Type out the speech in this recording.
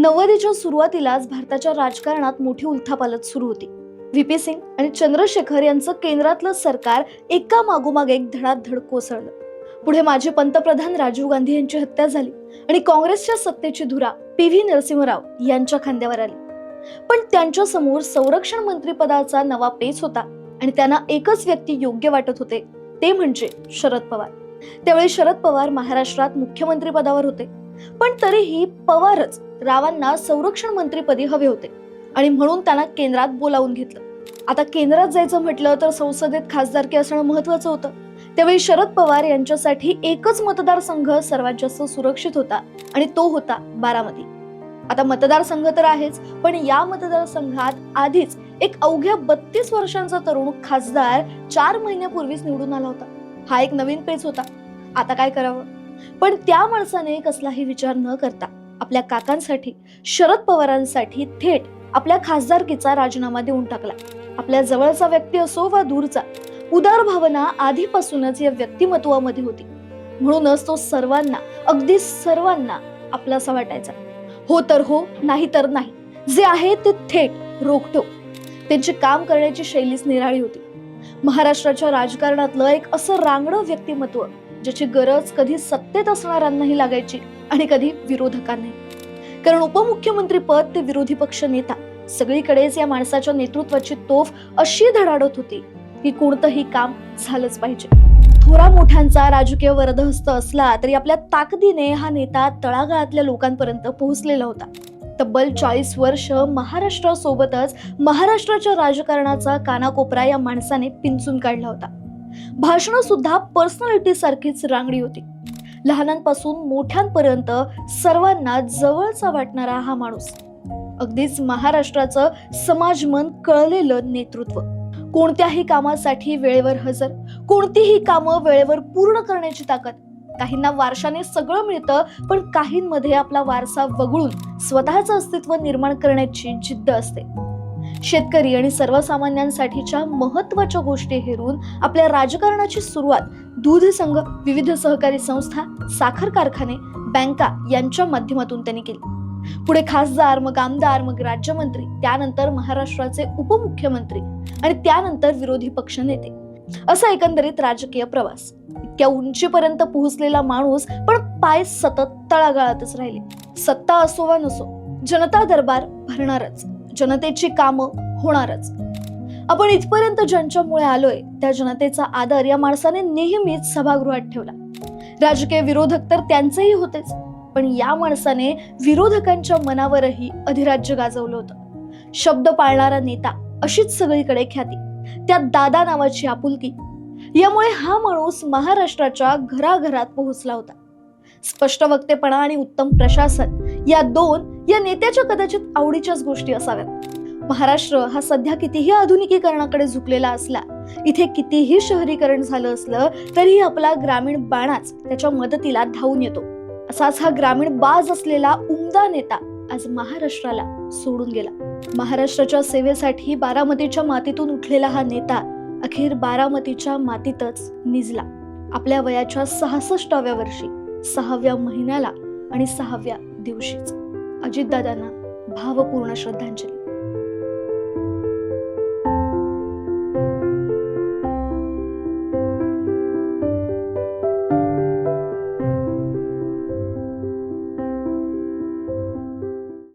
90च्या सुरुवातीलाच भारताच्या राजकारणात मोठी उलथापालथ सुरू होती. व्हीपी सिंग आणि चंद्रशेखर यांचं केंद्रातलं सरकार एका मागोमाग एक धडाधड कोसळलं. पुढे माजी पंतप्रधान राजीव गांधी यांची हत्या झाली आणि काँग्रेसच्या सत्तेची धुरा पी.व्ही. नरसिंहराव यांच्या खांद्यावर आली. पण त्यांच्या समोर संरक्षण मंत्री पदाचा नवा पेच होता आणि त्यांना एकच व्यक्ती योग्य वाटत होते, ते म्हणजे शरद पवार. त्यावेळी शरद पवार महाराष्ट्रात मुख्यमंत्री पदावर होते, पण तरीही पवारच रावांना संरक्षण मंत्रीपदी हवे होते आणि म्हणून त्यांना केंद्रात बोलावून घेतलं. आता केंद्रात जायचं म्हटलं तर संसदेत खासदारकी असणं महत्वाचं होतं. त्यावेळी शरद पवार यांच्यासाठी एकच मतदारसंघ सर्वात जास्त सुरक्षित होता आणि तो होता बारामती. आता मतदारसंघ तर आहेच, पण या मतदारसंघात आधीच एक अवघ्या 32 वर्षांचा तरुण खासदार 4 महिन्यापूर्वीच निवडून आला होता. हा एक नवीन पेच होता. आता काय करावं? पण त्या माणसाने कसलाही विचार न करता आपल्या काकांसाठी, शरद पवारांसाठी थेट आपल्या खासदारकीचा राजीनामा देऊन टाकला. आपल्या जवळचा व्यक्ती असो वा दूरचा, उदार भावना आधीपासूनच या व्यक्तिमत्वामध्ये होती. म्हणूनच तो सर्वांना, अगदी सर्वांना आपलासा वाटायचा. हो तर हो, नाही तर नाही, जे आहे ते थेट रोखठोक. त्यांची काम करण्याची शैलीच निराळी होती. महाराष्ट्राच्या राजकारणातलं एक असं रांगडं व्यक्तिमत्व ज्याची गरज कधी सत्तेत असणाऱ्यांनाही लागायची आणि कधी विरोधकांनाही. कारण उपमुख्यमंत्री पद ते विरोधी पक्ष नेता, सगळीकडेच या माणसाच्या नेतृत्वाची तोफ अशी धडाडत होती की कोणतंही काम झालंच पाहिजे. थोरा मोठ्यांचा राजकीय वरदहस्त असला तरी आपल्या ताकदीने हा नेता तळागाळातल्या लोकांपर्यंत पोहोचलेला होता. तब्बल 40 वर्ष महाराष्ट्रासोबतच महाराष्ट्राच्या राजकारणाचा कानाकोपरा या माणसाने पिंचून काढला होता. भाषणं सुद्धा पर्सनॅलिटी सारखीच रांगडी होती. लहानांपासून मोठ्यांपर्यंत सर्वांना जवळचा वाटणारा हा माणूस, अगदीच महाराष्ट्राचं समाजमन कळलेलं नेतृत्व. कोणत्याही कामासाठी वेळेवर हजर, कोणतीही कामं वेळेवर पूर्ण करण्याची ताकद. काहींना वारशाने सगळं मिळतं, पण काहींमध्ये आपला वारसा वगळून स्वतःचं अस्तित्व निर्माण करण्याची जिद्द असते. शेतकरी आणि सर्वसामान्यांसाठीच्या महत्वाच्या गोष्टी हेरून आपल्या राजकारणाची सुरुवात दूध संघ, विविध सहकारी संस्था, साखर कारखाने, बँका यांच्या माध्यमातून त्यांनी केली. पुढे खासदार, मग आमदार, मग राज्यमंत्री, त्यानंतर महाराष्ट्राचे उपमुख्यमंत्री आणि त्यानंतर विरोधी पक्ष नेते, असा एकंदरीत राजकीय प्रवास. इतक्या उंचीपर्यंत पोहोचलेला माणूस पण पाय सतत तळागाळातच राहिले. सत्ता असो वा नसो, जनता दरबार भरणारच, जनतेची कामं होणारच. आपण इथपर्यंत ज्यांच्यामुळे आलोय त्या जनतेचा आदर या माणसाने नेहमीच सभागृहात ठेवला. राजकीय विरोधक तर त्यांचेही होतेच, पण या माणसाने विरोधकांच्या मनावरही अधिराज्य गाजवलं होतं. शब्द पाळणारा नेता, अशीच सगळीकडे ख्याती, त्यात दादा नावाची आपुलकी. यामुळे हा माणूस महाराष्ट्राच्या घराघरात पोहोचला होता. स्पष्ट वक्तेपणा आणि उत्तम प्रशासन या नेत्याच्या कदाचित आवडीच्याच गोष्टी असाव्यात. महाराष्ट्र हा सध्या कितीही आधुनिकीकरणाकडे झुकलेला असला, इथे कितीही शहरीकरण झालं असलं तरी आपला ग्रामीण बाणाच त्याच्या मदतीला धावून येतो. असाच हा ग्रामीण बाज असलेला उमदा नेता आज महाराष्ट्राला सोडून गेला. महाराष्ट्राच्या सेवेसाठी बारामतीच्या मातीतून उठलेला हा नेता अखेर बारामतीच्या मातीतच निजला. आपल्या वयाच्या 66व्या वर्षी, 6व्या महिन्याला आणि 6व्या दिवशीच. अजितदादांना भावपूर्ण श्रद्धांजली.